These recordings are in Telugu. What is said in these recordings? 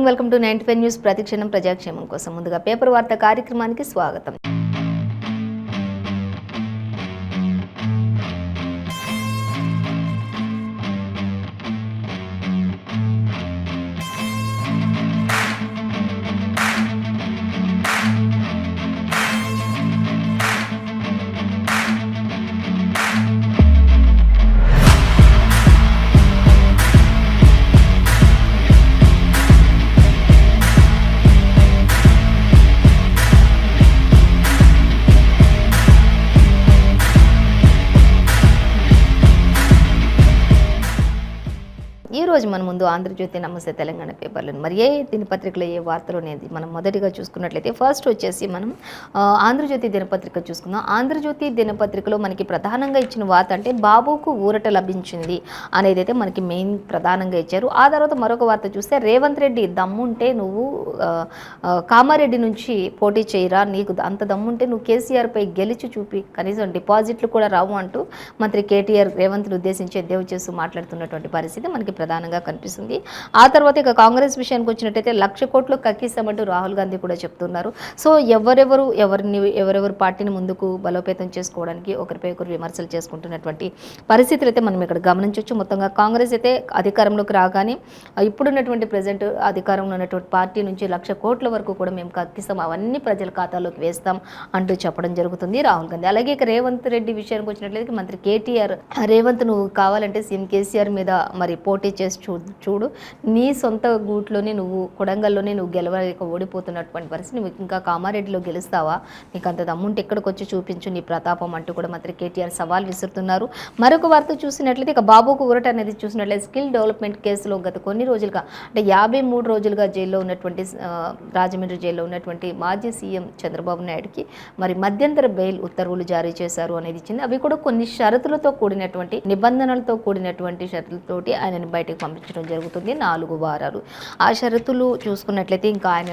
Morning, welcome to 95 news. ప్రతిక్షణం ప్రజాక్షేమం కోసం. ముందుగా పేపర్ వార్త కార్యక్రమానికి స్వాగతం. ఈ రోజు మన ముందు ఆంధ్రజ్యోతి, నమస్తే తెలంగాణ పేపర్లను మరి ఏ దినపత్రికలో ఏ వార్తలు అనేది మనం మొదటిగా చూసుకున్నట్లయితే ఫస్ట్ వచ్చేసి మనం ఆంధ్రజ్యోతి దినపత్రిక చూసుకుందాం. ఆంధ్రజ్యోతి దినపత్రికలో మనకి ప్రధానంగా ఇచ్చిన వార్త అంటే బాబుకు ఊరట లభించింది అనేది అయితే మనకి మెయిన్ ప్రధానంగా ఇచ్చారు. ఆ తర్వాత మరొక వార్త చూస్తే రేవంత్ రెడ్డి దమ్ముంటే నువ్వు కామారెడ్డి నుంచి పోటీ చేయరా, నీకు అంత దమ్ముంటే నువ్వు కేసీఆర్పై గెలిచి చూపి, కనీసం డిపాజిట్లు కూడా రావు అంటూ మంత్రి కేటీఆర్ రేవంత్ను ఉద్దేశించి ఎద్దేవా చేస్తూ మాట్లాడుతున్నటువంటి పరిస్థితి మనకి ప్రధానంగా కనిపిస్తుంది. ఆ తర్వాత ఇక కాంగ్రెస్ విషయానికి వచ్చినట్టయితే 1,00,000 కోట్లు కక్కిస్తామంటూ రాహుల్ గాంధీ కూడా చెప్తున్నారు. సో ఎవరెవరు పార్టీని ముందుకు బలోపేతం చేసుకోవడానికి ఒకరిపై ఒకరు విమర్శలు చేసుకుంటున్నటువంటి పరిస్థితులు అయితే మనం ఇక్కడ గమనించవచ్చు. మొత్తంగా కాంగ్రెస్ అయితే అధికారంలోకి రాగానే ఇప్పుడున్నటువంటి ప్రజెంట్ అధికారంలో ఉన్నటువంటి పార్టీ నుంచి 1,00,000 కోట్ల వరకు కూడా మేము కక్కిస్తాం, అవన్నీ ప్రజల ఖాతాలోకి వేస్తాం అంటూ చెప్పడం జరుగుతుంది రాహుల్ గాంధీ. అలాగే ఇక రేవంత్ రెడ్డి విషయానికి వచ్చినట్లయితే మంత్రి కేటీఆర్, రేవంత్ నువ్వు కావాలంటే సీఎం కేసీఆర్ మీద మరి పోటీ చేసి చూడు, నీ సొంత గూట్లోనే నువ్వు కొడంగల్లోనే నువ్వు గెలవలేక ఓడిపోతున్నటువంటి పరిస్థితి, నువ్వు ఇంకా కామారెడ్డిలో గెలుస్తావా, నీకు అంత దమ్ముంటే ఎక్కడికి వచ్చి చూపించు నీ ప్రతాపం అంటూ కూడా మంత్రి కేటీఆర్ సవాల్ విసురుతున్నారు. మరొక వార్త చూసినట్లయితే ఇక బాబుకు ఊరట అనేది చూసినట్లయితే స్కిల్ డెవలప్మెంట్ కేసులో గత కొన్ని రోజులుగా అంటే 53 రోజులుగా జైల్లో ఉన్నటువంటి రాజమండ్రి జైల్లో ఉన్నటువంటి మాజీ సీఎం చంద్రబాబు నాయుడుకి మరి మధ్యంతర బెయిల్ ఉత్తర్వులు జారీ చేశారు అనేది ఇచ్చింది. అవి కూడా కొన్ని షరతులతో కూడినటువంటి నిబంధనలతో కూడినటువంటి షరతులతోటి ఆయనని బయటకు పంపించడం జరుగుతుంది 4 వారాలు. ఆ షరతులు చూసుకున్నట్లయితే ఇంకా ఆయన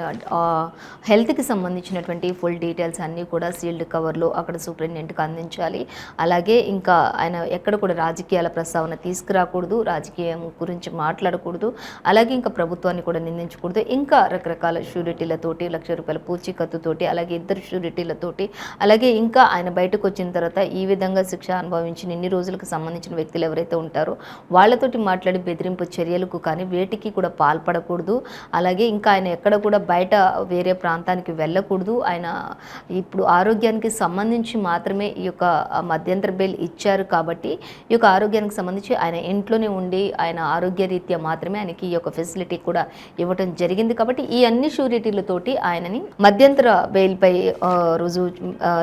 హెల్త్కి సంబంధించినటువంటి ఫుల్ డీటెయిల్స్ అన్నీ కూడా సీల్డ్ కవర్లో అక్కడ సూపరింటెండెంట్కి అందించాలి. అలాగే ఇంకా ఆయన ఎక్కడ కూడా రాజకీయాల ప్రస్తావన తీసుకురాకూడదు, రాజకీయం గురించి మాట్లాడకూడదు, అలాగే ఇంకా ప్రభుత్వాన్ని కూడా నిందించకూడదు, ఇంకా రకరకాల షూరిటీలతోటి 1,00,000 రూపాయల పూచీకత్తుతోటి, అలాగే 2 షూరిటీలతోటి, అలాగే ఇంకా ఆయన బయటకు వచ్చిన తర్వాత ఈ విధంగా శిక్ష అనుభవించిన ఇన్ని రోజులకు సంబంధించిన వ్యక్తులు ఎవరైతే ఉంటారో వాళ్ళతోటి మాట్లాడి బెదిరింపు చర్యలకు కానీ వేటికి కూడా పాల్పడకూడదు. అలాగే ఇంకా ఆయన ఎక్కడ కూడా బయట వేరే ప్రాంతానికి వెళ్ళకూడదు. ఆయన ఇప్పుడు ఆరోగ్యానికి సంబంధించి మాత్రమే ఈ యొక్క మధ్యంతర బెయిల్ ఇచ్చారు కాబట్టి ఈ యొక్క ఆరోగ్యానికి సంబంధించి ఆయన ఇంట్లోనే ఉండి ఆయన ఆరోగ్య రీత్యా మాత్రమే ఆయనకి ఈ యొక్క ఫెసిలిటీ కూడా ఇవ్వడం జరిగింది. కాబట్టి ఈ అన్ని షూరిటీలతోటి ఆయనని మధ్యంతర బెయిల్పై రుజువు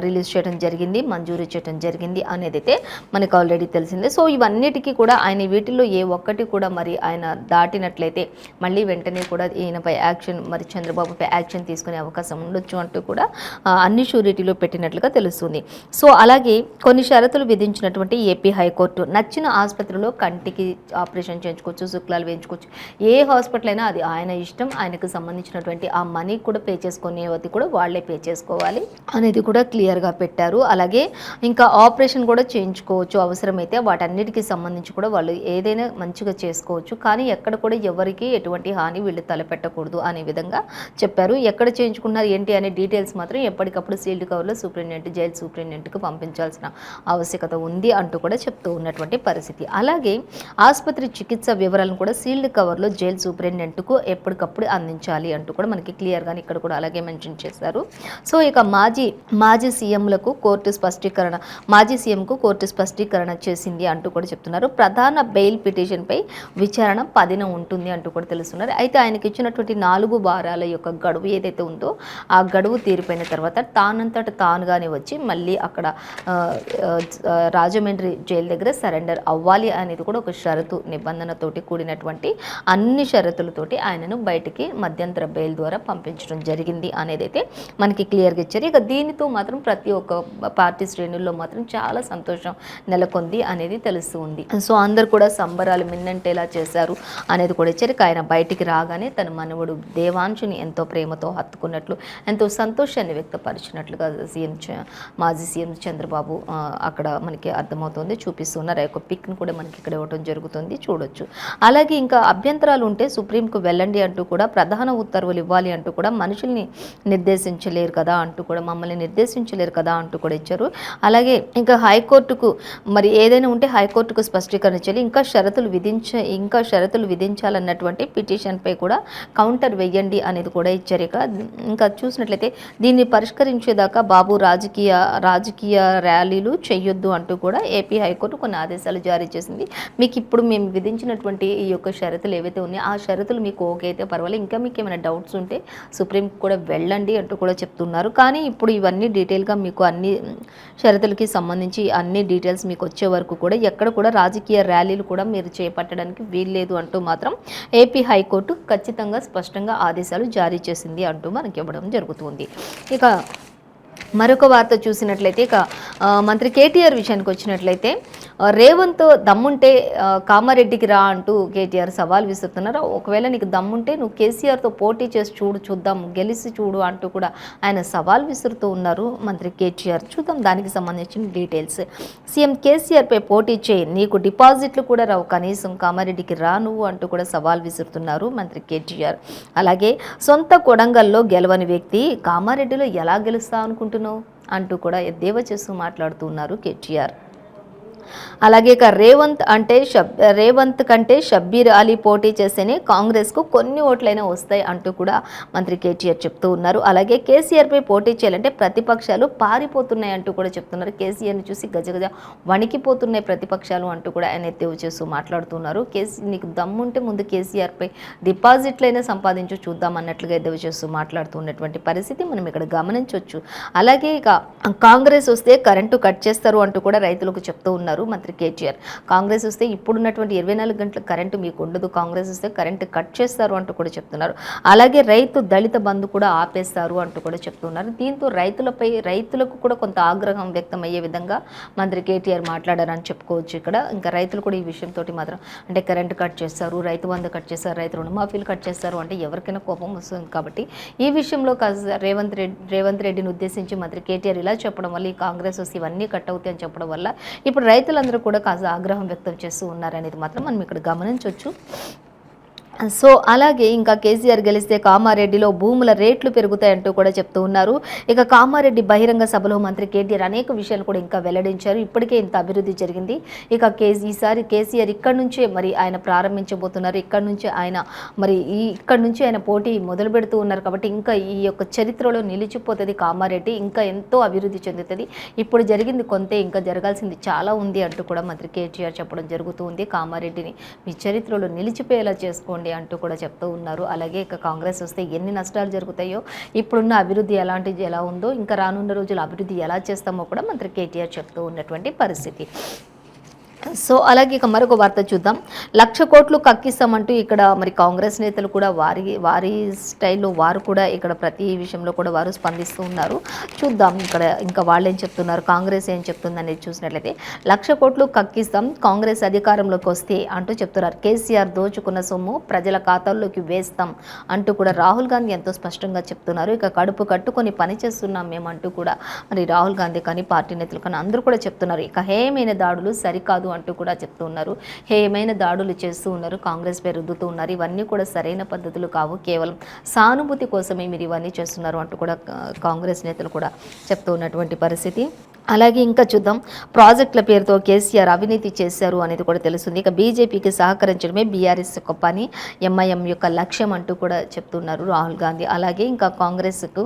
రిలీజ్ చేయడం జరిగింది, మంజూరు చేయడం జరిగింది అనేది అయితే మనకు ఆల్రెడీ తెలిసిందే. సో ఇవన్నిటికీ కూడా ఆయన వీటిల్లో ఏ ఒక్కటి కూడా మరి ఆయన దాటినట్లయితే మళ్ళీ వెంటనే కూడా ఈయనపై యాక్షన్, మరి చంద్రబాబుపై యాక్షన్ తీసుకునే అవకాశం ఉండొచ్చు అంటూ కూడా అన్ని షూరిటీలో పెట్టినట్లుగా తెలుస్తుంది. సో అలాగే కొన్ని షరతులు విధించినటువంటి ఏపీ హైకోర్టు నచ్చిన ఆసుపత్రిలో కంటికి ఆపరేషన్ చేయించుకోవచ్చు, శుక్లాలు వేయించుకోవచ్చు, ఏ హాస్పిటల్ అయినా అది ఆయన ఇష్టం, ఆయనకు సంబంధించినటువంటి ఆ మనీ కూడా పే చేసుకునేది కూడా వాళ్ళే పే చేసుకోవాలి అనేది కూడా క్లియర్గా పెట్టారు. అలాగే ఇంకా ఆపరేషన్ కూడా చేయించుకోవచ్చు అవసరమైతే, వాటన్నిటికీ సంబంధించి కూడా వాళ్ళు ఏదైనా మంచిగా చేసుకోవచ్చు, కానీ ఎక్కడ కూడా ఎవరికి ఎటువంటి హాని వీళ్ళు తలపెట్టకూడదు అనే విధంగా చెప్పారు. ఎక్కడ చేయించుకున్నారు ఏంటి అనే డీటెయిల్స్ మాత్రం ఎప్పటికప్పుడు సీల్డ్ కవర్లో సూపరింటెండెంట్, జైలు సూపరింటెండెంట్కి పంపించాల్సిన ఆవశ్యకత ఉంది అంటూ కూడా చెప్తూ ఉన్నటువంటి పరిస్థితి. అలాగే ఆసుపత్రి చికిత్స వివరాలను కూడా సీల్డ్ కవర్లో జైలు సూపరింటెండెంట్కు ఎప్పటికప్పుడు అందించాలి అంటూ కూడా మనకి క్లియర్గానే ఇక్కడ కూడా అలాగే మెన్షన్ చేశారు. సో ఇక మాజీ సీఎంలకు కోర్టు స్పష్టీకరణ, మాజీ సీఎంకు కోర్టు స్పష్టీకరణ చేసింది అంటూ కూడా చెప్తున్నారు. ప్రధాన బెయిల్ పిటిషన్పై విచారణ 10న ఉంటుంది అంటూ కూడా తెలుస్తున్నారు. అయితే ఆయనకి ఇచ్చినటువంటి 4 వారాల యొక్క గడువు ఏదైతే ఉందో ఆ గడువు తీరిపోయిన తర్వాత తానంతట తానుగానే వచ్చి మళ్ళీ అక్కడ రాజమండ్రి జైలు దగ్గర సరెండర్ అవ్వాలి అనేది కూడా ఒక షరతు నిబంధనతోటి కూడినటువంటి అన్ని షరతులతోటి ఆయనను బయటికి మధ్యంతర బెయిల్ ద్వారా పంపించడం జరిగింది అనేది అయితే మనకి క్లియర్గా ఇచ్చారు. ఇక దీనితో మాత్రం ప్రతి ఒక్క పార్టీ శ్రేణుల్లో మాత్రం చాలా సంతోషం నెలకొంది అనేది తెలుస్తూ ఉంది. సో అందరు కూడా సంబరాలు మిన్నంటేలా చేశారు అనేది కూడా ఇచ్చారు. ఆయన బయటికి రాగానే తన మనవడు దేవాంశుని ఎంతో ప్రేమతో హత్తుకున్నట్లు, ఎంతో సంతోషాన్ని వ్యక్తపరిచినట్లుగా మాజీ సీఎం చంద్రబాబు అక్కడ మనకి అర్థమవుతుంది, చూపిస్తున్నారు. ఆ యొక్క పిక్ను కూడా మనకి ఇక్కడ ఇవ్వడం జరుగుతుంది, చూడొచ్చు. అలాగే ఇంకా అభ్యంతరాలు ఉంటే సుప్రీంకు వెళ్ళండి అంటూ కూడా ప్రధాన ఉత్తర్వులు ఇవ్వాలి అంటూ కూడా మనుషుల్ని నిర్దేశించలేరు కదా అంటూ కూడా, మమ్మల్ని నిర్దేశించలేరు కదా అంటూ కూడా ఇచ్చారు. అలాగే ఇంకా హైకోర్టుకు మరి ఏదైనా ఉంటే హైకోర్టుకు స్పష్టీకరణ చేయాలి, ఇంకా షరతులు విధించాలన్నటువంటి పిటిషన్పై కూడా కౌంటర్ వేయండి అనేది కూడా ఇచ్చారు. ఇంకా చూసినట్లయితే దీన్ని పరిష్కరించేదాకా బాబు రాజకీయ ర్యాలీలు చేయొద్దు అంటూ కూడా ఏపీ హైకోర్టు కొన్ని ఆదేశాలు జారీ చేసింది. మీకు ఇప్పుడు మేము విధించినటువంటి ఈ యొక్క షరతులు ఏవైతే ఉన్నాయో ఆ షరతులు మీకు ఓకే అయితే పర్వాలేదు, ఇంకా మీకు ఏమైనా డౌట్స్ ఉంటే సుప్రీంకి కూడా వెళ్ళండి అంటూ కూడా చెప్తున్నారు. కానీ ఇప్పుడు ఇవన్నీ డీటెయిల్గా మీకు అన్ని షరతులకి సంబంధించి అన్ని డీటెయిల్స్ మీకు వచ్చే వరకు కూడా ఎక్కడ కూడా రాజకీయ ర్యాలీలు కూడా మీరు చేపట్టడానికి వీల్లేదు అంటూ మాత్రం ఏపీ హైకోర్టు ఖచ్చితంగా స్పష్టంగా ఆదేశాలు జారీ చేసింది అంటూ మనకి ఇవ్వడం జరుగుతుంది. ఇక మరొక వార్త చూసినట్లయితే ఇక మంత్రి కేటీఆర్ విషయానికి వచ్చినట్లయితే రేవంత్ దమ్ముంటే కామారెడ్డికి రా అంటూ కేటీఆర్ సవాల్ విసురుతున్నారు. ఒకవేళ నీకు దమ్ముంటే నువ్వు కేసీఆర్తో పోటీ చేసి చూద్దాం, గెలిచి చూడు అంటూ కూడా ఆయన సవాల్ విసురుతూ ఉన్నారు మంత్రి కేటీఆర్. చూద్దాం దానికి సంబంధించిన డీటెయిల్స్. సీఎం కేసీఆర్పై పోటీ చేయి, నీకు డిపాజిట్లు కూడా రావు, కనీసం కామారెడ్డికి రా నువ్వు అంటూ కూడా సవాల్ విసురుతున్నారు మంత్రి కేటీఆర్. అలాగే సొంత కొడంగల్లో గెలవని వ్యక్తి కామారెడ్డిలో ఎలా గెలుస్తా అనుకుంటున్నావు అంటూ కూడా ఎద్దేవా చేస్తూ మాట్లాడుతున్నారు కేటీఆర్. అలాగే ఇక రేవంత్ కంటే షబ్బీర్ అలీ పోటీ చేస్తేనే కాంగ్రెస్కు కొన్ని ఓట్లైనా వస్తాయి అంటూ కూడా మంత్రి కేటీఆర్ చెప్తూ ఉన్నారు. అలాగే కేసీఆర్పై పోటీ చేయాలంటే ప్రతిపక్షాలు పారిపోతున్నాయి అంటూ కూడా చెప్తున్నారు. కేసీఆర్ని చూసి గజగజ వణికిపోతున్నాయి ప్రతిపక్షాలు అంటూ కూడా ఆయన ఎత్తేవు చేస్తూ మాట్లాడుతున్నారు. నీకు దమ్ముంటే ముందు కేసీఆర్పై డిపాజిట్లైనా సంపాదించు చూద్దాం అన్నట్లుగా ఎద్దేవా చేస్తూ మాట్లాడుతున్నటువంటి పరిస్థితి మనం ఇక్కడ గమనించవచ్చు. అలాగే ఇక కాంగ్రెస్ వస్తే కరెంటు కట్ చేస్తారు అంటూ కూడా రైతులకు చెప్తూ ఉన్నారు మంత్రి కేటీఆర్. కాంగ్రెస్ వస్తే ఇప్పుడున్నటువంటి 24 గంటల కరెంటు మీకు ఉండదు, కాంగ్రెస్ వస్తే కరెంటు కట్ చేస్తారు అంటూ కూడా చెప్తున్నారు. అలాగే దళిత బంధు కూడా ఆపేస్తారు అంటూ కూడా చెప్తున్నారు. దీంతో రైతులకు కూడా కొంత ఆగ్రహం వ్యక్తం అయ్యే విధంగా మంత్రి కేటీఆర్ మాట్లాడారని చెప్పుకోవచ్చు. ఇక్కడ ఇంకా రైతులు కూడా ఈ విషయంతో మాత్రం అంటే కరెంటు కట్ చేస్తారు, రైతు బంధు కట్ చేస్తారు, రైతు రుణమాఫీలు కట్ చేస్తారు అంటే ఎవరికైనా కోపం వస్తుంది. కాబట్టి ఈ విషయంలో రేవంత్ రెడ్డిని ఉద్దేశించి మంత్రి కేటీఆర్ ఇలా చెప్పడం వల్ల ఈ కాంగ్రెస్ వస్తే ఇవన్నీ కట్ అవుతాయి అని చెప్పడం వల్ల ఇప్పుడు రైతులందరూ కూడా కాస్త ఆగ్రహం వ్యక్తం చేస్తూ ఉన్నారనేది మాత్రం మనం ఇక్కడ గమనించవచ్చు. సో అలాగే ఇంకా కేసీఆర్ గెలిస్తే కామారెడ్డిలో భూముల రేట్లు పెరుగుతాయంటూ కూడా చెప్తూ ఉన్నారు. ఇక కామారెడ్డి బహిరంగ సభలో మంత్రి కేటీఆర్ అనేక విషయాలు కూడా ఇంకా వెల్లడించారు. ఇప్పటికే ఇంత అభివృద్ధి జరిగింది, ఇక ఈసారి కేసీఆర్ ఇక్కడ నుంచే మరి ఆయన ప్రారంభించబోతున్నారు, ఇక్కడ నుంచి ఆయన పోటీ మొదలు పెడుతూ ఉన్నారు. కాబట్టి ఇంకా ఈ యొక్క చరిత్రలో నిలిచిపోతుంది కామారెడ్డి, ఇంకా ఎంతో అభివృద్ధి చెందుతుంది. ఇప్పుడు జరిగింది కొంతే, ఇంకా జరగాల్సింది చాలా ఉంది అంటూ కూడా మంత్రి కేటీఆర్ చెప్పడం జరుగుతూ ఉంది. కామారెడ్డిని మీ చరిత్రలో నిలిచిపోయేలా చేసుకోండి అంటూ కూడా చెప్తూ ఉన్నారు. అలాగే ఇక కాంగ్రెస్ వస్తే ఎన్ని నష్టాలు జరుగుతాయో, ఇప్పుడున్న అభివృద్ధి ఎలా ఉందో, ఇంకా రానున్న రోజులు అభివృద్ధి ఎలా చేస్తామో కూడా మంత్రి కేటీఆర్ చెప్తూ ఉన్నటువంటి పరిస్థితి. సో అలాగే ఇక మరొక వార్త చూద్దాం. 1,00,000 కోట్లు కక్కిస్తామంటూ ఇక్కడ మరి కాంగ్రెస్ నేతలు కూడా వారి స్టైల్లో వారు కూడా ఇక్కడ ప్రతి విషయంలో కూడా వారు స్పందిస్తూ ఉన్నారు. చూద్దాం ఇక్కడ ఇంకా వాళ్ళు ఏం చెప్తున్నారు, కాంగ్రెస్ ఏం చెప్తుంది అనేది చూసినట్లయితే 1,00,000 కోట్లు కక్కిస్తాం కాంగ్రెస్ అధికారంలోకి వస్తే అంటూ చెప్తున్నారు. కేసీఆర్ దోచుకున్న సొమ్ము ప్రజల ఖాతాల్లోకి వేస్తాం అంటూ కూడా రాహుల్ గాంధీ ఎంతో స్పష్టంగా చెప్తున్నారు. ఇక కడుపు కట్టుకొని పని చేస్తున్నాం మేమంటూ కూడా మరి రాహుల్ గాంధీ కానీ పార్టీ నేతలు కానీ అందరూ కూడా చెప్తున్నారు. ఇక హేయమైన దాడులు సరికాదు అంటూ కూడా చెప్తూ ఉన్నారు. హేయమైన దాడులు చేస్తూ ఉన్నారు, కాంగ్రెస్ పై రుద్దుతూ ఉన్నారు. ఇవన్నీ కూడా సరైన పద్ధతులు కావు, కేవలం సానుభూతి కోసమే మీరు ఇవన్నీ చేస్తున్నారు అంటూ కూడా కాంగ్రెస్ నేతలు కూడా చెప్తూ ఉన్నటువంటి పరిస్థితి. అలాగే ఇంకా చూద్దాం, ప్రాజెక్టుల పేరుతో కేసీఆర్ అవినీతి చేశారు అనేది కూడా తెలుస్తుంది. ఇక బీజేపీకి సహకరించడమే బీఆర్ఎస్ యొక్క పని, ఎంఐఎం యొక్క లక్ష్యం అంటూ కూడా చెప్తున్నారు రాహుల్ గాంధీ. అలాగే ఇంకా కాంగ్రెస్కు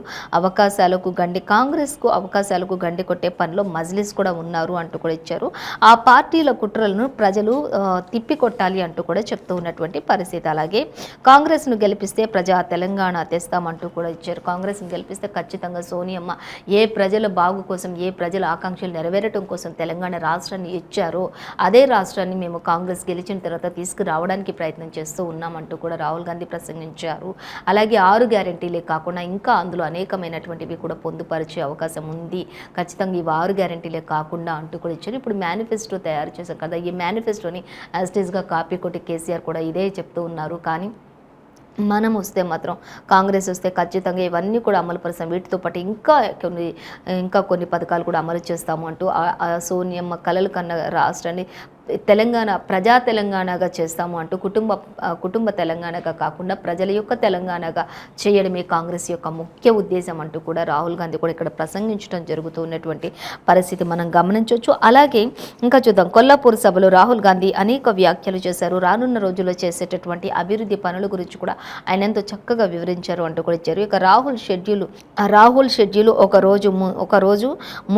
అవకాశాలకు గండి కొట్టే పనిలో మజ్లిస్ కూడా ఉన్నారు అంటూ కూడా ఇచ్చారు. ఆ పార్టీల కుట్రలను ప్రజలు తిప్పికొట్టాలి అంటూ కూడా చెప్తూ ఉన్నటువంటి పరిస్థితి. అలాగే కాంగ్రెస్ను గెలిపిస్తే ప్రజా తెలంగాణ తెస్తామంటూ కూడా ఇచ్చారు. కాంగ్రెస్ను గెలిపిస్తే ఖచ్చితంగా సోనియమ్మ ఏ ప్రజల బాగు కోసం, ఏ ప్రజల ఆకాంక్షలు నెరవేరటం కోసం తెలంగాణ రాష్ట్రాన్ని ఇచ్చారో అదే రాష్ట్రాన్ని మేము కాంగ్రెస్ గెలిచిన తర్వాత తీసుకురావడానికి ప్రయత్నం చేస్తూ ఉన్నామంటూ కూడా రాహుల్ గాంధీ ప్రసంగించారు. అలాగే 6 గ్యారెంటీలే కాకుండా ఇంకా అందులో అనేకమైనటువంటివి కూడా పొందుపరిచే అవకాశం ఉంది, ఖచ్చితంగా ఇవి 6 గ్యారెంటీలే కాకుండా అంటూ కూడా ఇచ్చారు. ఇప్పుడు మేనిఫెస్టో తయారు చేసి చెప్పేసాం కదా. ఈ మేనిఫెస్టోని యాజ్ ఇట్ ఈస్‌గా కాపీ కొట్టి కేసీఆర్ కూడా ఇదే చెప్తూ ఉన్నారు. కానీ మనం వస్తే మాత్రం, కాంగ్రెస్ వస్తే ఖచ్చితంగా ఇవన్నీ కూడా అమలు పరుస్తాం. వీటితో పాటు ఇంకా కొన్ని పథకాలు కూడా అమలు చేస్తాము అంటూ సోనియమ్మ కలలు కన్న రాష్ట్రాన్ని ప్రజా తెలంగాణగా చేస్తాము అంటూ కుటుంబ తెలంగాణగా కాకుండా ప్రజల యొక్క తెలంగాణగా చేయడమే కాంగ్రెస్ యొక్క ముఖ్య ఉద్దేశం అంటూ కూడా రాహుల్ గాంధీ కూడా ఇక్కడ ప్రసంగించడం జరుగుతున్నటువంటి పరిస్థితి మనం గమనించవచ్చు. అలాగే ఇంకా చూద్దాం, కొల్లాపూర్ సభలో రాహుల్ గాంధీ అనేక వ్యాఖ్యలు చేశారు. రానున్న రోజుల్లో చేసేటటువంటి అభివృద్ధి పనుల గురించి కూడా ఆయన ఎంతో చక్కగా వివరించారు అంటూ కూడా ఇచ్చారు. ఇక రాహుల్ షెడ్యూల్ ఒక రోజు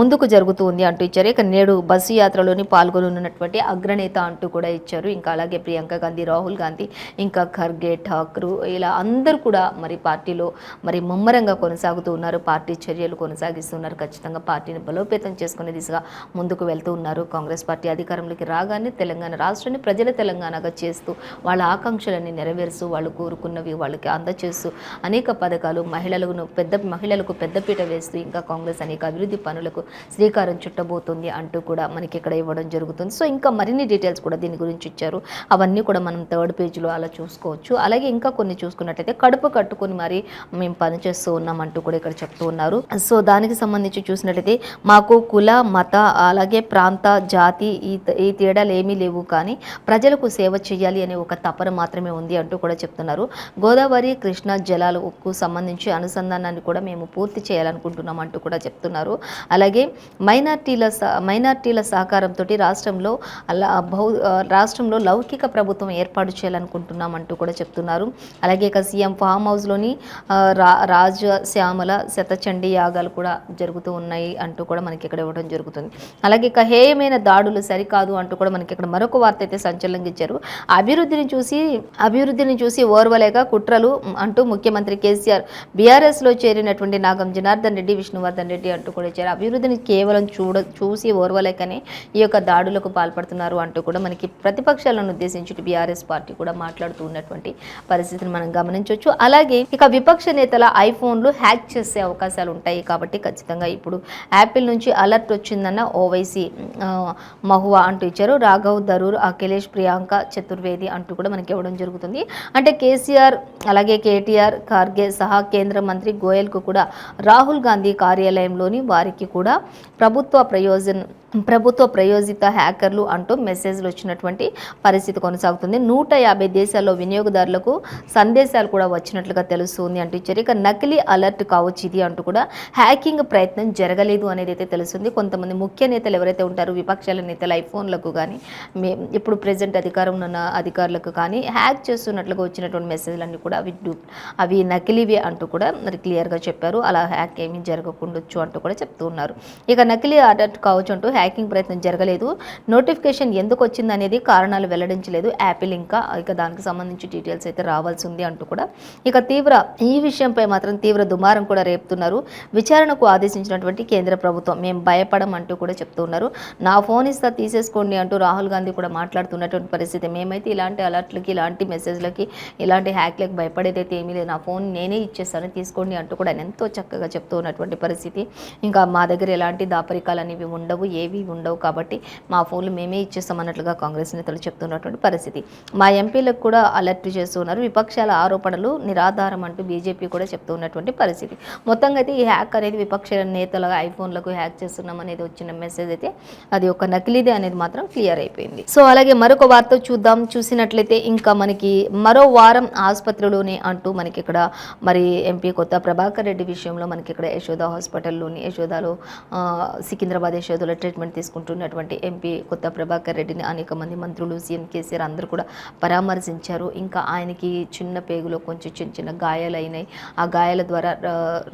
ముందుకు జరుగుతుంది అంటూ ఇచ్చారు. ఇక నేడు బస్సు యాత్రలోని పాల్గొనున్నటువంటి అగ్రనేత అంటూ కూడా ఇచ్చారు. ఇంకా అలాగే ప్రియాంక గాంధీ, రాహుల్ గాంధీ, ఇంకా ఖర్గే, ఠాక్రు, ఇలా అందరూ కూడా మరి పార్టీలో మరి ముమ్మరంగా కొనసాగుతూ ఉన్నారు. పార్టీ చర్యలు కొనసాగిస్తున్నారు. ఖచ్చితంగా పార్టీని బలోపేతం చేసుకునే దిశగా ముందుకు వెళ్తూ ఉన్నారు. కాంగ్రెస్ పార్టీ అధికారంలోకి రాగానే తెలంగాణ రాష్ట్రాన్ని ప్రజల తెలంగాణగా చేస్తూ వాళ్ళ ఆకాంక్షలన్నీ నెరవేరుస్తూ వాళ్ళు కోరుకున్నవి వాళ్ళకి అందచేస్తూ అనేక పథకాలు మహిళలకు పెద్దపీట వేస్తూ ఇంకా కాంగ్రెస్ అనేక అభివృద్ధి పనులకు శ్రీకారం చుట్టబోతుంది అంటూ కూడా మనకి ఇక్కడ ఇవ్వడం జరుగుతుంది. సో ఇంకా మరిన్ని డీటెయిల్స్ కూడా దీని గురించి ఇచ్చారు. అవన్నీ కూడా మనం థర్డ్ పేజ్లో అలా చూసుకోవచ్చు. అలాగే ఇంకా కొన్ని చూసుకున్నట్టయితే కడుపు కట్టుకుని మరి మేము పనిచేస్తూ ఉన్నామంటూ కూడా ఇక్కడ చెప్తూ ఉన్నారు. సో దానికి సంబంధించి చూసినట్టయితే మాకు కుల, మత, అలాగే ప్రాంత, జాతి ఈ తేడాలు ఏమీ లేవు, కానీ ప్రజలకు సేవ చేయాలి అనే ఒక తపన మాత్రమే ఉంది అంటూ కూడా చెప్తున్నారు. గోదావరి, కృష్ణా జలాలకు సంబంధించి అనుసంధానాన్ని కూడా మేము పూర్తి చేయాలనుకుంటున్నాం అంటూ కూడా చెప్తున్నారు. అలాగే మైనార్టీల సహకారంతో రాష్ట్రంలో లౌకిక ప్రభుత్వం ఏర్పాటు చేయాలనుకుంటున్నామంటూ కూడా చెప్తున్నారు. అలాగే ఇక సీఎం ఫామ్ హౌస్లోని రాజశ్యామల శతచండీ యాగాలు కూడా జరుగుతూ ఉన్నాయి అంటూ కూడా మనకి ఇక్కడ ఇవ్వడం జరుగుతుంది. అలాగే ఇక హేయమైన దాడులు సరికాదు అంటూ కూడా మనకి ఇక్కడ మరొక వార్త అయితే సంచలనంగా ఇచ్చారు. అభివృద్ధిని చూసి ఓర్వలేక కుట్రలు అంటూ ముఖ్యమంత్రి కేసీఆర్ బీఆర్ఎస్లో చేరినటువంటి నాగం జనార్దన్ రెడ్డి, విష్ణువర్ధన్ రెడ్డి అంటూ కూడా ఇచ్చారు. అభివృద్ధిని కేవలం చూసి ఓర్వలేకనే ఈ యొక్క దాడులకు పాల్పడుతున్నారు అంటూ కూడా మనకి ప్రతిపక్షాలను ఉద్దేశించి బీఆర్ఎస్ పార్టీ కూడా మాట్లాడుతూ ఉన్నటువంటి పరిస్థితిని మనం గమనించవచ్చు. అలాగే ఇక విపక్ష నేతల ఐఫోన్లు హ్యాక్ చేసే అవకాశాలు ఉంటాయి కాబట్టి ఖచ్చితంగా ఇప్పుడు యాపిల్ నుంచి అలర్ట్ వచ్చిందన్న ఓవైసీ మహువా అంటూ ఇచ్చారు. రాఘవ్ ధరూర్, అఖిలేష్, ప్రియాంక చతుర్వేది అంటూ కూడా మనకి ఇవ్వడం జరుగుతుంది. అంటే కేసీఆర్, అలాగే కేటీఆర్, ఖార్గే సహా కేంద్ర మంత్రి గోయల్కు కూడా రాహుల్ గాంధీ కార్యాలయంలోని వారికి కూడా ప్రభుత్వ ప్రయోజిత హ్యాకర్లు అంటూ మెసేజ్లు వచ్చినటువంటి పరిస్థితి కొనసాగుతుంది. 150 దేశాల్లో వినియోగదారులకు సందేశాలు కూడా వచ్చినట్లుగా తెలుస్తుంది అంటూ ఇచ్చారు. ఇక నకిలీ అలర్ట్ కావచ్చు ఇది అంటూ కూడా హ్యాకింగ్ ప్రయత్నం జరగలేదు అనేది అయితే తెలుస్తుంది. కొంతమంది ముఖ్య నేతలు ఎవరైతే ఉంటారో విపక్షాల నేతల ఐఫోన్లకు కానీ ఇప్పుడు ప్రెజెంట్ అధికారంలో ఉన్న అధికారులకు కానీ హ్యాక్ చేస్తున్నట్లుగా వచ్చినటువంటి మెసేజ్లన్నీ కూడా అవి నకిలీవే అంటూ కూడా మరి క్లియర్గా చెప్పారు. అలా హ్యాక్ ఏమీ జరగకుండొచ్చు అంటూ కూడా చెప్తూ ఉన్నారు. ఇక నకిలీ అలర్ట్ కావచ్చు అంటూ హ్యాకింగ్ ప్రయత్నం జరగలేదు. నోటిఫికేషన్ ఎందుకు వచ్చింది అనేది కారణాలు వెల్లడించలేదు యాపిల్. ఇక దానికి సంబంధించి డీటెయిల్స్ అయితే రావాల్సి ఉంది అంటూ కూడా ఇక ఈ విషయంపై మాత్రం తీవ్ర దుమారం కూడా రేపుతున్నారు. విచారణకు ఆదేశించినటువంటి కేంద్ర ప్రభుత్వం మేము భయపడం అంటూ కూడా చెప్తూ ఉన్నారు. నా ఫోన్ ఇస్తా తీసేసుకోండి అంటూ రాహుల్ గాంధీ కూడా మాట్లాడుతున్నటువంటి పరిస్థితి. మేమైతే ఇలాంటి అలర్ట్లకి, ఇలాంటి మెసేజ్లకి, ఇలాంటి హ్యాక్లకు భయపడేదైతే ఏమీ లేదు, నా ఫోన్ నేనే ఇచ్చేస్తాను తీసుకోండి అంటూ కూడా ఎంతో చక్కగా చెప్తూ ఉన్నటువంటి పరిస్థితి. ఇంకా మా దగ్గర ఎలాంటి దాపరికాలు అనేవి ఉండవు, ఏవి ఉండవు, కాబట్టి మా ఫోన్లు మేమే ఇచ్చేస్తామన్నట్లుగా కాంగ్రెస్ నేతలు చెప్తున్నటువంటి పరిస్థితి. మా ఎంపీలకు కూడా అలర్ట్ చేస్తున్నారు. విపక్షాల ఆరోపణలు నిరాధారం అంటూ బీజేపీ కూడా చెప్తూ ఉన్నటువంటి పరిస్థితి. మొత్తంగా అయితే ఈ హ్యాక్ అనేది విపక్ష నేతల ఐఫోన్లకు హ్యాక్ చేస్తున్నాం అనేది వచ్చిన మెసేజ్ అయితే అది ఒక నకిలీదే అనేది మాత్రం క్లియర్ అయిపోయింది. సో అలాగే మరొక వార్త చూసినట్లయితే ఇంకా మనకి మరో వారం ఆసుపత్రిలోనే అంటూ మనకి ఇక్కడ మరి ఎంపీ కొత్త ప్రభాకర్ రెడ్డి విషయంలో మనకి ఇక్కడ యశోదాలో సికింద్రాబాద్ యశోదాలో ట్రీట్మెంట్ తీసుకుంటున్నటువంటి ఎంపీ కొత్త ప్రభాకర్ రెడ్డిని అనేక మంది మంత్రులు, సీఎం కేసీఆర్ అందరూ కూడా పరామర్శించారు. ఇంకా ఆయనకి చిన్న పేగులో కొంచెం చిన్న గాయాలు అయినాయి. ఆ గాయాల ద్వారా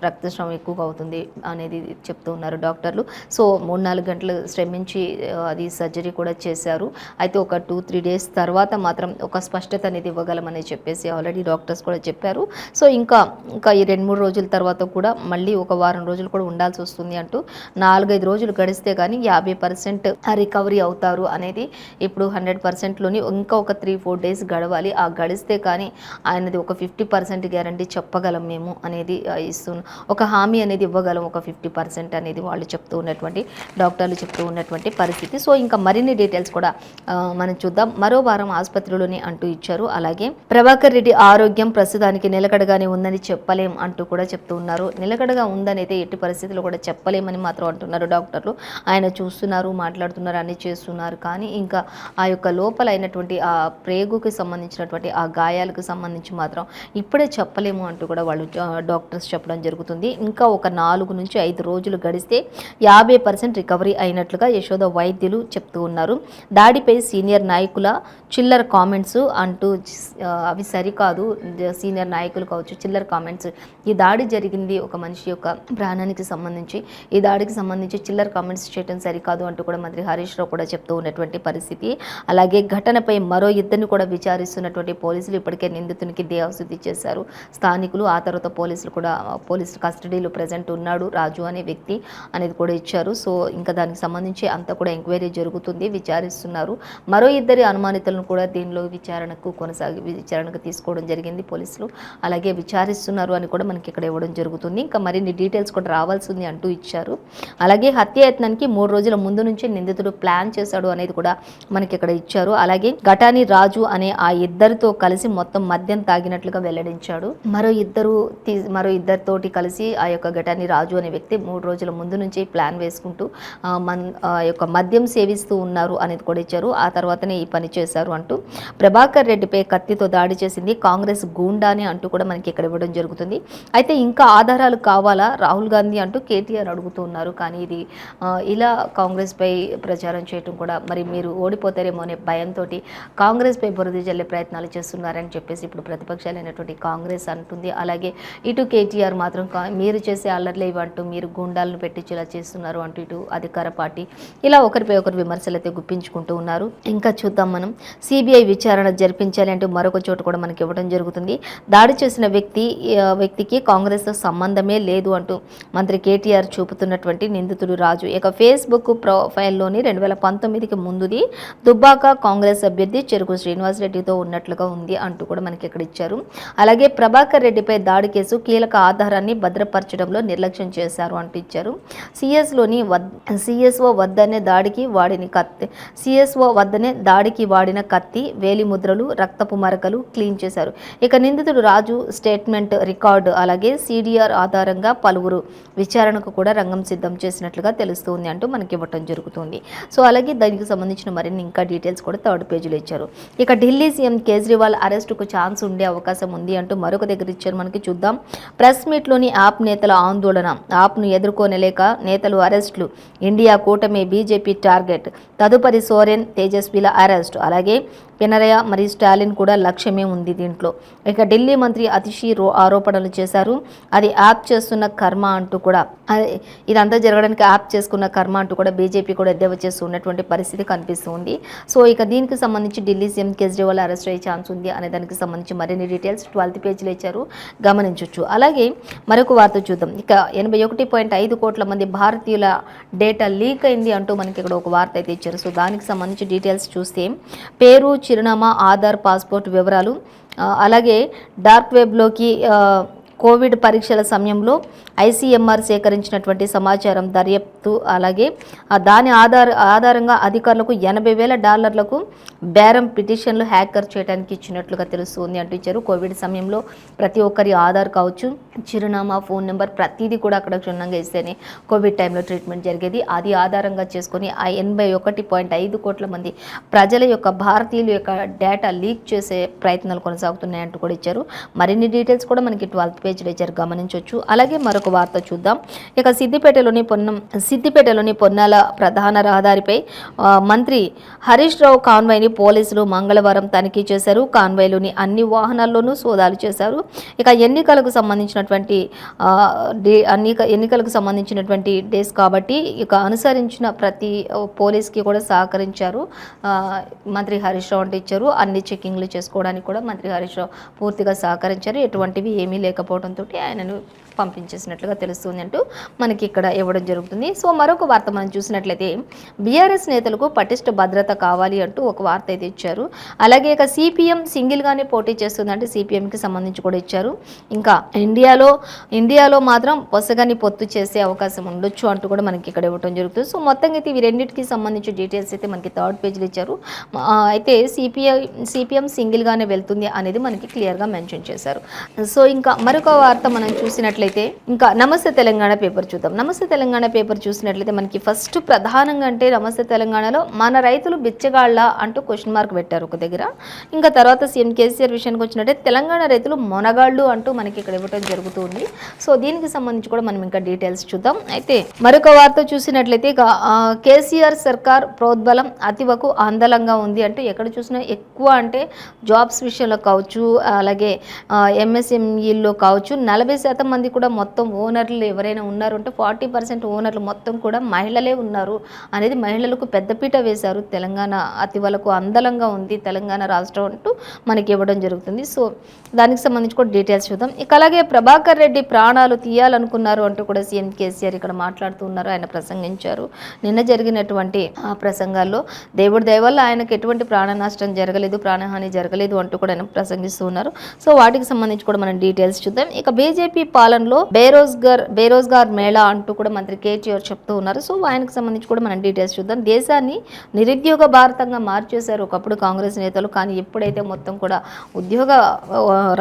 రక్తస్రావం ఎక్కువగా అవుతుంది అనేది చెప్తూ ఉన్నారు డాక్టర్లు. సో 3-4 గంటలు శ్రమించి అది సర్జరీ కూడా చేశారు. అయితే ఒక 2-3 డేస్ తర్వాత మాత్రం ఒక స్పష్టత అనేది ఇవ్వగలమని చెప్పేసి ఆల్రెడీ డాక్టర్స్ కూడా చెప్పారు. సో ఇంకా ఈ 2-3 రోజుల తర్వాత కూడా మళ్ళీ ఒక వారం రోజులు కూడా ఉండాల్సి వస్తుంది అంటూ 4-5 రోజులు గడిస్తే కానీ ఈ 50% రికవరీ అవుతారు అనేది ఇప్పుడు 100%లోని ఇంకా ఒక 3-4 డేస్ గడవాలి. ఆ గడిస్తే కానీ ఆయనది ఒక 50% గ్యారంటీ చెప్పగలం మేము అనేది ఒక హామీ అనేది ఇవ్వగలం. ఒక 50% అనేది వాళ్ళు చెప్తూ ఉన్నటువంటి డాక్టర్లు చెప్తూ ఉన్నటువంటి పరిస్థితి. సో ఇంకా మరిన్ని డీటెయిల్స్ కూడా మనం చూద్దాం. మరో వారం ఆసుపత్రిలోనే అంటూ ఇచ్చారు. అలాగే ప్రభాకర్ రెడ్డి ఆరోగ్యం ప్రస్తుతానికి నిలకడగానే ఉందని చెప్పలేం అంటూ కూడా చెప్తూ ఉన్నారు. నిలకడగా ఉందనైతే ఎట్టి పరిస్థితుల్లో కూడా చెప్పలేమని మాత్రం అంటున్నారు డాక్టర్లు. ఆయన చూస్తున్నారు, మాట్లాడుతున్నారు, అన్ని చేస్తున్నారు. కానీ ఇంకా ఆ యొక్క లోపల అయినటువంటి ఆ ప్రేగుకి సంబంధించినటువంటి ఆ గాయాలకు సంబంధించి మాత్రం ఇప్పుడే చెప్పలేము అంటూ కూడా వాళ్ళు డాక్టర్స్ చెప్పడం జరుగుతుంది. ఇంకా ఒక 4 నుంచి 5 రోజులు గడిస్తే 50% రికవరీ అయినట్లుగా యశోద వైద్యులు చెప్తూ ఉన్నారు. దాడిపై సీనియర్ నాయకుల చిల్లర కామెంట్స్ అంటూ అవి సరికాదు. సీనియర్ నాయకులు కావచ్చు, చిల్లర కామెంట్స్. ఈ దాడి జరిగింది ఒక మనిషి యొక్క ప్రాణానికి సంబంధించి, ఈ దాడికి సంబంధించి చిల్లర కామెంట్స్ చేయడం సరికాదు అంటూ కూడా మంత్రి హరీష్ రావు కూడా చెప్తూ ఉన్నటువంటి పరిస్థితి. అలాగే ఘటనపై మరో ఇద్దరిని కూడా విచారిస్తున్నటువంటి పోలీసులు ఇప్పటికే నిందితునికి దేహశుద్ధి చేశారు స్థానికులు. ఆ తర్వాత పోలీసులు కస్టడీలో ప్రజెంట్ ఉన్నాడు రాజు అనే వ్యక్తి అనేది కూడా ఇచ్చారు. సో ఇంకా దానికి సంబంధించి అంతా కూడా ఎంక్వైరీ జరుగుతుంది, విచారిస్తున్నారు. మరో ఇద్దరి అనుమానితులను కూడా దీనిలో విచారణకు తీసుకోవడం జరిగింది పోలీసులు. అలాగే విచారిస్తున్నారు అని కూడా మనకి ఇక్కడ ఇవ్వడం జరుగుతుంది. ఇంకా మరిన్ని డీటెయిల్స్ కూడా రావాల్సింది అంటూ ఇచ్చారు. అలాగే హత్యాయత్నానికి 3 రోజుల ముందు నుంచి నిందితుడు ప్లాన్ చేశాడు అనేది కూడా మనకి ఇక్కడ ఇచ్చారు. అలాగే ఘటాని రాజు అనే ఆ ఇద్దరితో కలిసి మొత్తం మద్యం తాగినట్లుగా వెల్లడించాడు. మరో ఇద్దరితోటి కలిసి ఆ యొక్క ఘటాని రాజు అనే వ్యక్తి 3 రోజుల ముందు నుంచి ప్లాన్ వేసుకుంటూ ఆ యొక్క మద్యం సేవిస్తూ ఉన్నారు అనేది కూడా ఇచ్చారు. ఆ తర్వాతనే ఈ పని చేశారు అంటూ ప్రభాకర్ రెడ్డిపై కత్తితో దాడి చేసింది కాంగ్రెస్ గూండాని అంటూ కూడా మనకి ఇక్కడ ఇవ్వడం జరుగుతుంది. అయితే ఇంకా ఆధారాలు కావాలా రాహుల్ గాంధీ అంటూ కేటీఆర్ అడుగుతూ ఉన్నారు. కానీ ఇది ఇలా కాంగ్రెస్పై ప్రచారం చేయడం కూడా మరి మీరు ఓడిపోతారేమో అనే భయంతో కాంగ్రెస్పై బురద జల్లే ప్రయత్నాలు చేస్తున్నారని చెప్పేసి ఇప్పుడు ప్రతిపక్షాలైనటువంటి కాంగ్రెస్ అంటుంది. అలాగే ఇటు కేటీఆర్ మాత్రం మీరు చేసే అల్లర్లే ఇవంటూ మీరు గుండాలను పెట్టించేలా చేస్తున్నారు అంటూ ఇటు అధికార పార్టీ ఇలా ఒకరిపై ఒకరు విమర్శలు అయితే గుప్పించుకుంటూ ఉన్నారు. ఇంకా చూద్దాం మనం. సిబిఐ విచారణ జరిపించాలి అంటూ మరొక చోటు కూడా మనకి ఇవ్వడం జరుగుతుంది. దాడి చేసిన వ్యక్తికి కాంగ్రెస్తో సంబంధమే లేదు అంటూ మంత్రి కేటీఆర్ చూపుతున్నటువంటి నిందితుడు రాజు ఇక ఫేస్బుక్ ప్రొఫైల్లోని 2019కి ముందుది దుబ్బాక కాంగ్రెస్ అభ్యర్థి చెరుకు శ్రీనివాసరెడ్డితో ఉన్నట్లుగా ఉంది అంటూ కూడా మనకి ఇక్కడ ఇచ్చారు. అలాగే ప్రభాకర్ రెడ్డిపై దాడి కేసు కీలక ఆధారాన్ని భద్రపరచడంలో నిర్లక్ష్యం చేశారు అంటూ ఇచ్చారు. సిఎస్ఓ వద్దనే దాడికి వాడిన కత్తి, వేలి ముద్రలు, రక్తపు మరకలు క్లీన్ చేశారు. ఇక నిందితుడు రాజు స్టేట్మెంట్ రికార్డు అలాగే సిడిఆర్ ఆధారంగా పలువురు విచారణకు కూడా రంగం సిద్ధం చేసినట్లుగా తెలుస్తుంది అంటూ మనకి ఇవ్వటం జరుగుతుంది. సో అలాగే దానికి సంబంధించిన మరిన్ని ఇంకా డీటెయిల్స్ కూడా 3rd పేజీలో ఇచ్చారు. ఇక ఢిల్లీ సీఎం కేజ్రీవాల్ అరెస్టుకు ఛాన్స్ ఉండే అవకాశం ఉంది అంటూ మరొక దగ్గర ఇచ్చారు. మనకి చూద్దాం. ప్రెస్ మీట్లోని యాప్ నేతల ఆందోళన, యాప్ను ఎదుర్కొనలేక నేతలు అరెస్టులు, ఇండియా కూటమి బీజేపీ టార్గెట్, తదుపరి సోరెన్ తేజస్విల అరెస్ట్, అలాగే పినరయ మరియు స్టాలిన్ కూడా లక్ష్యమే ఉంది దీంట్లో. ఇక ఢిల్లీ మంత్రి అతిషి ఆరోపణలు చేశారు. అది యాప్ చేస్తున్న కర్మ అంటూ కూడా ఇదంతా జరగడానికి యాప్ చేసుకున్న కర్మ అంటూ కూడా బీజేపీ కూడా ఎద్దేవా చేస్తూ ఉన్నటువంటి పరిస్థితి కనిపిస్తుంది. సో ఇక దీనికి సంబంధించి ఢిల్లీ సీఎం కేజ్రీవాల్ అరెస్ట్ అయ్యే ఛాన్స్ ఉంది అనే దానికి సంబంధించి మరిన్ని డీటెయిల్స్ 12th పేజీలో ఇచ్చారు, గమనించవచ్చు. అలాగే మరొక వార్త చూద్దాం. ఇక 81.5 కోట్ల మంది భారతీయుల డేటా లీక్ అయింది అంటూ మనకి ఇక్కడ ఒక వార్త అయితే ఇచ్చారు. సో దానికి సంబంధించి డీటెయిల్స్ చూస్తే పేరు, చిరునామా, ఆధార్, పాస్పోర్ట్ వివరాలు, అలాగే డార్క్ వెబ్లోకి కోవిడ్ పరీక్షల సమయంలో ఐసీఎంఆర్ సేకరించినటువంటి సమాచారం దర్యాప్తు, అలాగే దాని ఆధారంగా అధికారులకు $80,000 బేరం పిటిషన్లు హ్యాకర్ చేయడానికి ఇచ్చినట్లుగా తెలుస్తుంది అంటూ ఇచ్చారు. కోవిడ్ సమయంలో ప్రతి ఒక్కరి ఆధార్ కావచ్చు, చిరునామా, ఫోన్ నెంబర్ ప్రతిదీ కూడా అక్కడ క్షుణ్ణంగా ఇస్తేనే కోవిడ్ టైంలో ట్రీట్మెంట్ జరిగేది. అది ఆధారంగా చేసుకొని ఆ 81.5 కోట్ల మంది ప్రజల యొక్క భారతీయుల యొక్క డేటా లీక్ చేసే ప్రయత్నాలు కొనసాగుతున్నాయంటూ కూడా ఇచ్చారు. మరిన్ని డీటెయిల్స్ కూడా మనకి 12th పేజీలో ఇచ్చారు, గమనించవచ్చు. అలాగే మరొక వార్త చూద్దాం. ఇక సిద్దిపేటలోని పొన్నాల ప్రధాన రహదారిపై మంత్రి హరీష్ రావు కాన్వాయ్ని పోలీసులు మంగళవారం తనిఖీ చేశారు. కాన్వాయ్లోని అన్ని వాహనాల్లోనూ సోదాలు చేశారు. ఇక ఎన్నికలకు సంబంధించినటువంటి డేస్ కాబట్టి ఇక అనుసరించిన ప్రతి పోలీస్కి కూడా సహకరించారు మంత్రి హరీష్ రావు అంటే ఇచ్చారు. అన్ని చెకింగ్లు చేసుకోవడానికి కూడా మంత్రి హరీష్ రావు పూర్తిగా సహకరించారు. ఎటువంటివి ఏమీ లేకపోవడంతో ఆయనను పంపించేసినట్లుగా తెలుస్తుంది అంటూ మనకి ఇక్కడ ఇవ్వడం జరుగుతుంది. సో మరొక వార్త మనం చూసినట్లయితే బీఆర్ఎస్ నేతలకు పటిష్ట భద్రత కావాలి అంటూ ఒక వార్త అయితే ఇచ్చారు. అలాగే ఇక సిపిఎం సింగిల్గానే పోటీ చేస్తుందంటే సిపిఎంకి సంబంధించి కూడా ఇచ్చారు. ఇంకా ఇండియాలో మాత్రం పొసగని పొత్తు చేసే అవకాశం ఉండొచ్చు అంటూ కూడా మనకి ఇక్కడ ఇవ్వడం జరుగుతుంది. సో మొత్తంగా అయితే ఇవి రెండింటికి సంబంధించి డీటెయిల్స్ అయితే మనకి థర్డ్ పేజ్లో ఇచ్చారు. అయితే సిపిఎం సింగిల్గానే వెళ్తుంది అనేది మనకి క్లియర్గా మెన్షన్ చేశారు. సో ఇంకా మరొక వార్త మనం చూసినట్లయితే ఇంకా నమస్తే తెలంగాణ పేపర్ చూద్దాం. నమస్తే తెలంగాణ పేపర్ చూసినట్లయితే మనకి ఫస్ట్ ప్రధానంగా అంటే నమస్తే తెలంగాణలో మన రైతులు బిచ్చగాళ్ళ అంటూ క్వశ్చన్ మార్క్ పెట్టారు ఒక దగ్గర. ఇంకా తర్వాత సీఎం కేసీఆర్ విషయానికి వచ్చినట్టే తెలంగాణ రైతులు మొనగాళ్ళు అంటూ మనకి ఇక్కడ ఇవ్వడం జరుగుతుంది. సో దీనికి సంబంధించి కూడా మనం ఇంకా డీటెయిల్స్ చూద్దాం. అయితే మరొక వార్త చూసినట్లయితే కేసీఆర్ సర్కార్ ప్రోద్బలం అతివకు ఆందోళనగా ఉంది అంటూ ఎక్కడ చూసినా ఎక్కువ అంటే జాబ్స్ విషయంలో కావచ్చు, అలాగే ఎంఎస్ఎంఈల్లో కావచ్చు 40% మంది కూడా మొత్తం ఓనర్లు ఎవరైనా ఉన్నారు అంటే 40% ఓనర్లు మొత్తం కూడా మహిళలే ఉన్నారు అనేది మహిళలకు పెద్దపీట వేశారు. తెలంగాణ అతివలకు ఆందోళనగా ఉంది తెలంగాణ రాష్ట్రం అంటూ మనకి ఇవ్వడం జరుగుతుంది. సో దానికి సంబంధించి కూడా డీటెయిల్స్ చూద్దాం. ఇక అలాగే ప్రభాకర్ రెడ్డి ప్రాణాలు తీయాలనుకున్నారు అంటూ కూడా సీఎం కేసీఆర్ ఇక్కడ మాట్లాడుతూ ఉన్నారు. ఆయన ప్రసంగించారు. నిన్న జరిగినటువంటి ఆ ప్రసంగాల్లో దేవుడి దయ వల్ల ఆయనకు ఎటువంటి ప్రాణ నష్టం జరగలేదు, ప్రాణహాని జరగలేదు అంటూ కూడా ఆయన ప్రసంగిస్తూ ఉన్నారు. సో వాటికి సంబంధించి కూడా మనం డీటెయిల్స్ చూద్దాం. ఇక బీజేపీ పాలనలో బేరోజ్గార్ మేళా అంటూ కూడా మంత్రి కేటీఆర్ చెప్తూ ఉన్నారు. సో ఆయనకు సంబంధించి కూడా మనం డీటెయిల్స్ చూద్దాం. దేశాన్ని నిరుద్యోగ భారతంగా మార్చేశారు ఒకప్పుడు కాంగ్రెస్ నేతలు, కానీ ఎప్పుడైతే మొత్తం కూడా ఉద్యోగ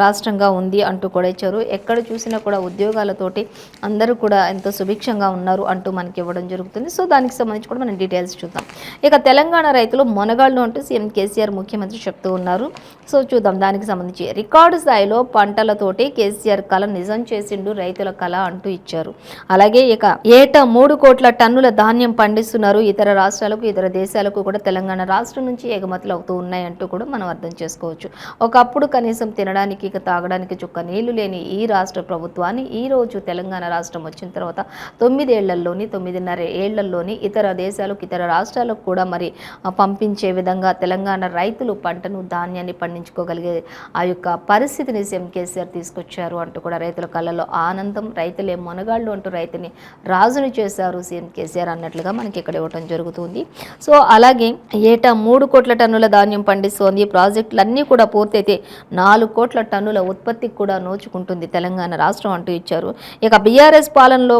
రాష్ట్రంగా ఉంది అంటూ కూడా ఇచ్చారు. ఎక్కడ చూసినా కూడా ఉద్యోగాలతోటి అందరూ కూడా ఎంతో సుభిక్షంగా ఉన్నారు అంటూ మనకి ఇవ్వడం జరుగుతుంది. సో దానికి సంబంధించి కూడా మనం డీటెయిల్స్ చూద్దాం. ఇక తెలంగాణ రైతులు మొనగాళ్ళు అంటూ సీఎం కేసీఆర్ ముఖ్యమంత్రి చెప్తూ ఉన్నారు. సో చూద్దాం దానికి సంబంధించి రికార్డు స్థాయిలో పంటలతోటి కేసీఆర్ కళ నిజం చేసిండు రైతుల కళ అంటూ ఇచ్చారు. అలాగే ఇక ఏటా 3 కోట్ల టన్నుల ధాన్యం పండిస్తున్నారు. ఇతర రాష్ట్రాలకు ఇతర దేశాలకు కూడా తెలంగాణ రాష్ట్రం నుంచి ఎగుమతులు అవుతూ ఉన్నాయంటూ కూడా మనం అర్థం చేసుకోవచ్చు. ఒకప్పుడు కనీసం తినడానికి ఇక తాగడానికి చుక్క నీళ్లు లేని ఈ రాష్ట్ర ప్రభుత్వాన్ని ఈ రోజు తెలంగాణ రాష్ట్రం వచ్చిన తర్వాత 9.5 ఏళ్లలోని ఇతర దేశాలకు ఇతర రాష్ట్రాలకు కూడా మరి పంపించే విధంగా తెలంగాణ రైతులు పంటను ధాన్యాన్ని పండించుకోగలిగే ఆ యొక్క పరిస్థితిని సీఎం కేసీఆర్ తీసుకొచ్చారు అంటూ కూడా రైతుల కళ్ళలో ఆనందం, రైతులే మొనగాళ్ళు అంటూ రైతుని రాజును చేశారు సీఎం కేసీఆర్ అన్నట్లుగా మనకి ఇక్కడ ఇవ్వడం జరుగుతుంది. సో అలాగే ఏటా 3 కోట్ల టన్నుల ధాన్యం పండిస్తోంది. ప్రాజెక్టులన్నీ కూడా పూర్తయితే 4 కోట్ల టన్నుల ఉత్పత్తికి కూడా నోచుకుంటుంది తెలంగాణ రాష్ట్రం అంటూ ఇచ్చారు. ఇక బీఆర్ఎస్ పాలనలో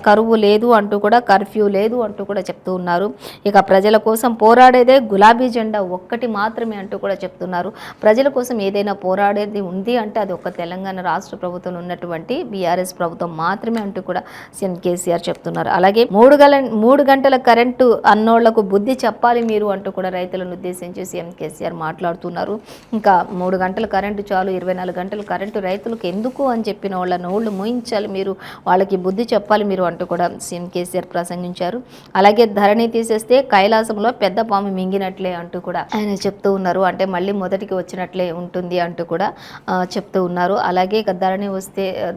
కరువు లేదు అంటూ కూడా కర్ఫ్యూ లేదు అంటూ కూడా చెప్తూ ఉన్నారు. ఇక ప్రజల కోసం పోరాడేదే గులాబీ జెండా ఒక్కటి మాత్రమే అంటూ కూడా చెప్తున్నారు. ప్రజల కోసం ఏదైనా పోరాడేది ఉంది అంటే అది ఒక తెలంగాణ రాష్ట్ర ప్రభుత్వం ఉన్నటువంటి బీఆర్ఎస్ ప్రభుత్వం మాత్రమే అంటూ కూడా సీఎం కేసీఆర్ చెప్తున్నారు. అలాగే 3 గంటల కరెంటు అన్నోళ్లకు బుద్ధి చెప్పాలి మీరు అంటూ కూడా రైతులను ఉద్దేశించి సీఎం కేసీఆర్ మాట్లాడుతున్నారు. ఇంకా 3 గంటల కరెంటు చాలు, 24 గంటల కరెంటు రైతులకు ఎందుకు అని చెప్పిన వాళ్ళ నోళ్లు మూయించాలి మీరు, వాళ్ళకి బుద్ధి చెప్పాలి మీరు అంటూ కూడా సీఎం కేసీఆర్ ప్రసంగించారు. అలాగే ధరణి తీసేస్తే కైలాసంలో పెద్ద పాము మింగినట్లే అంటూ కూడా ఆయన చెప్తూ ఉన్నారు. అంటే మళ్ళీ మొదటికి వచ్చినట్లే ఉంటుంది అంటూ కూడా చెప్తూ ఉన్నారు. అలాగే ఇక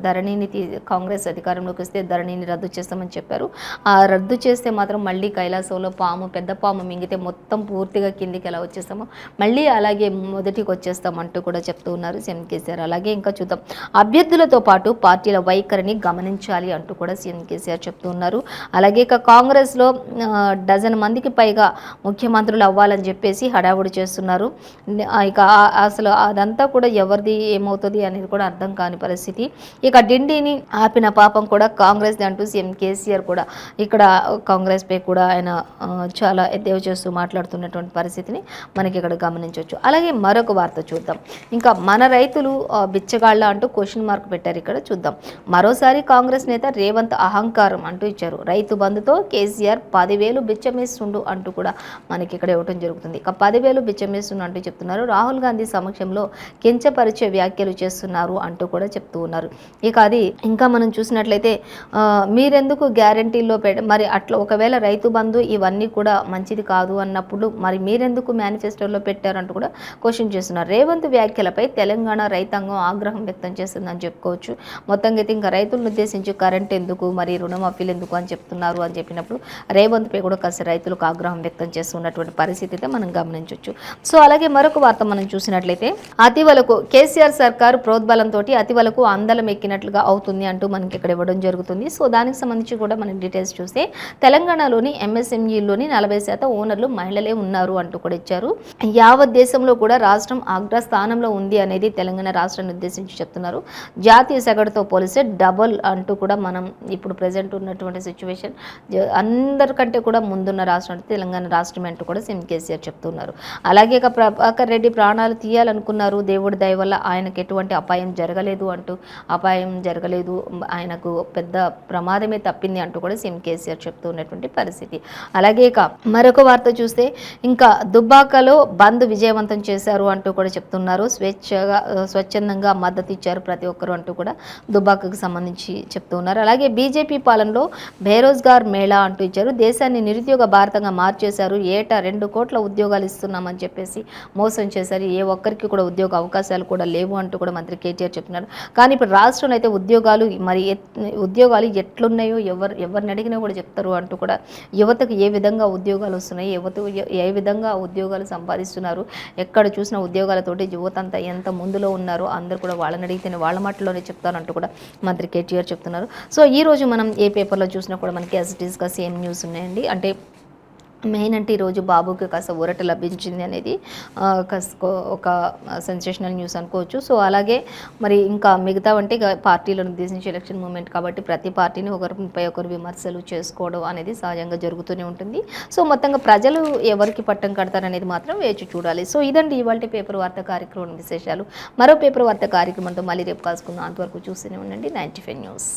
ధరణిని కాంగ్రెస్ అధికారంలోకి వస్తే ధరణిని రద్దు చేస్తామని చెప్పారు. ఆ రద్దు చేస్తే మాత్రం మళ్ళీ కైలాసంలో పెద్ద పాము మింగితే మొత్తం పూర్తిగా కిందికి ఎలా వచ్చేస్తామో మళ్ళీ అలాగే మొదటికి వచ్చేస్తాం అంటూ కూడా చెప్తూ ఉన్నారు సీఎం కేసీఆర్. అలాగే ఇంకా చూద్దాం, అభ్యర్థులతో పాటు పార్టీల వైఖరిని గమనించాలి అంటూ కూడా సీఎం కేసీఆర్ చెప్తూ ఉన్నారు. అలాగే ఇక కాంగ్రెస్లో 12 మందికి పైగా ముఖ్యమంత్రులు అవ్వాలని చెప్పేసి హడావుడి చేస్తున్నారు. ఇక అసలు అదంతా కూడా ఎవరిది ఏమవుతుంది అనేది కూడా అర్థం కాని పరిస్థితి. ఇక డిండిని ఆపిన పాపం కూడా కాంగ్రెస్ అంటూ సీఎం కేసీఆర్ కూడా ఇక్కడ కాంగ్రెస్ పై కూడా ఆయన చాలా ఎద్దేవా చేస్తూ మాట్లాడుతున్నటువంటి పరిస్థితిని మనకి ఇక్కడ గమనించవచ్చు. అలాగే మరొక వార్త చూద్దాం. ఇంకా మన రైతులు బిచ్చగాళ్ళ అంటూ క్వశ్చన్ మార్క్ పెట్టారు. ఇక్కడ చూద్దాం, మరోసారి కాంగ్రెస్ నేత రేవంత్ అహంకారం అంటూ ఇచ్చారు. రైతు బంధుతో కేసీఆర్ 10,000 బిచ్చమేస్తుండు అంటూ కూడా మనకి ఇక్కడ ఇవ్వడం జరుగుతుంది. ఇక 10,000 బిచ్చమేస్తుండు అంటూ చెప్తున్నారు. రాహుల్ గాంధీ సమక్షంలో కించపరిచే వ్యాఖ్యలు చేస్తున్నారు అంటూ కూడా చెప్తూ ఉన్నారు. ఇక అది ఇంకా మనం చూసినట్లయితే మీరెందుకు గ్యారంటీల్లో మరి అట్లా ఒకవేళ రైతు బంధు ఇవన్నీ కూడా మంచిది కాదు అన్నప్పుడు మరి మీరెందుకు మేనిఫెస్టోలో పెట్టారంటూ కూడా క్వశ్చన్ చేస్తున్నారు. రేవంత్ వ్యాఖ్యలపై తెలంగాణ రైతాంగం ఆగ్రహం వ్యక్తం చేస్తుందని చెప్పుకోవచ్చు. మొత్తంగా అయితే ఇంకా రైతులను ఉద్దేశించి కరెంట్ ఎందుకు మరి రుణమాఫీలు ఎందుకు అని చెప్తున్నారు అని చెప్పినప్పుడు రేవంత్ పై కూడా కాస్త రైతులకు ఆగ్రహం వ్యక్తం చేస్తున్నటువంటి పరిస్థితి అయితే మనం గమనించవచ్చు. సో అలాగే మరొక వార్త మనం చూసినట్లయితే అతివలకు కేసీఆర్ సర్కారు ప్రోద్బలంతో అతివలకు అందలం ఎక్కినట్లు డెఫినెట్గా అవుతుంది అంటూ మనకి ఇక్కడ ఇవ్వడం జరుగుతుంది. సో దానికి సంబంధించి కూడా మనకి డీటెయిల్స్ చూస్తే తెలంగాణలోని ఎంఎస్ఎంఈలోని 40% ఓనర్లు మహిళలే ఉన్నారు అంటూ కూడా ఇచ్చారు. యావత్ దేశంలో కూడా రాష్ట్రం అగ్రస్థానంలో ఉంది అనేది తెలంగాణ రాష్ట్రాన్ని ఉద్దేశించి చెప్తున్నారు. జాతీయ సగటుతో పోలిస్తే డబల్ అంటూ కూడా మనం ఇప్పుడు ప్రజెంట్ ఉన్నటువంటి సిచ్యువేషన్ అందరికంటే కూడా ముందున్న రాష్ట్రం అంటే తెలంగాణ రాష్ట్రం అంటూ కూడా సీఎం కేసీఆర్ చెప్తున్నారు. అలాగే ఇక ప్రభాకర్ రెడ్డి ప్రాణాలు తీయాలనుకున్నారు, దేవుడి దయ వల్ల ఆయనకు ఎటువంటి అపాయం జరగలేదు అంటూ, అపాయం జరగలేదు, ఆయనకు పెద్ద ప్రమాదమే తప్పింది అంటూ కూడా సీఎం కేసీఆర్ చెప్తూ ఉన్నటువంటి పరిస్థితి. అలాగే ఇక మరొక వార్త చూస్తే ఇంకా దుబ్బాకలో బంద్ విజయవంతం చేశారు అంటూ కూడా చెప్తున్నారు. స్వచ్ఛందంగా మద్దతు ఇచ్చారు ప్రతి ఒక్కరు అంటూ కూడా దుబ్బాకకు సంబంధించి చెప్తూ ఉన్నారు. అలాగే బీజేపీ పాలనలో బేరోజ్గార్ మేళా అంటూ ఇచ్చారు. దేశాన్ని నిరుద్యోగ భారతంగా మార్చేశారు. ఏటా 2 కోట్ల ఉద్యోగాలు ఇస్తున్నామని చెప్పేసి మోసం చేశారు. ఏ ఒక్కరికి కూడా ఉద్యోగ అవకాశాలు కూడా లేవు అంటూ కూడా మంత్రి కేటీఆర్ చెప్తున్నారు. కానీ ఇప్పుడు రాష్ట్రంలో అయితే ఉద్యోగాలు ఎట్లున్నాయో ఎవరిని అడిగినా కూడా చెప్తారు అంటూ కూడా యువతకు ఏ విధంగా ఉద్యోగాలు వస్తున్నాయి, యువత ఏ విధంగా ఉద్యోగాలు సంపాదిస్తున్నారు, ఎక్కడ చూసిన ఉద్యోగాలతోటి యువత అంతా ఎంత ముందులో ఉన్నారో అందరూ కూడా వాళ్ళని అడిగితేనే వాళ్ళ మాటలోనే చెప్తారంటూ కూడా మంత్రి కేటీఆర్ చెప్తున్నారు. సో ఈ రోజు మనం ఏ పేపర్లో చూసినా కూడా మనకి యాజ్ ఇట్ ఈస్గా సేమ్ న్యూస్ ఉన్నాయండి. అంటే మెయిన్ అంటే ఈరోజు బాబుకి కాస్త ఊరట లభించింది అనేది ఒక సెన్సేషనల్ న్యూస్ అనుకోవచ్చు. సో అలాగే మరి ఇంకా మిగతా అంటే పార్టీలను ఉద్దేశించి ఎలక్షన్ మూమెంట్ కాబట్టి ప్రతి పార్టీని ఒకరిపై ఒకరు విమర్శలు చేసుకోవడం అనేది సహజంగా జరుగుతూనే ఉంటుంది. సో మొత్తంగా ప్రజలు ఎవరికి పట్టం కడతారనేది మాత్రం వేచి చూడాలి. సో ఇదండి ఇవాళ పేపర్ వార్త కార్యక్రమం విశేషాలు. మరో పేపర్ వార్త కార్యక్రమంతో మళ్ళీ రేపు కలుసుకుందాం. అంతవరకు చూస్తూనే ఉండండి 95 న్యూస్.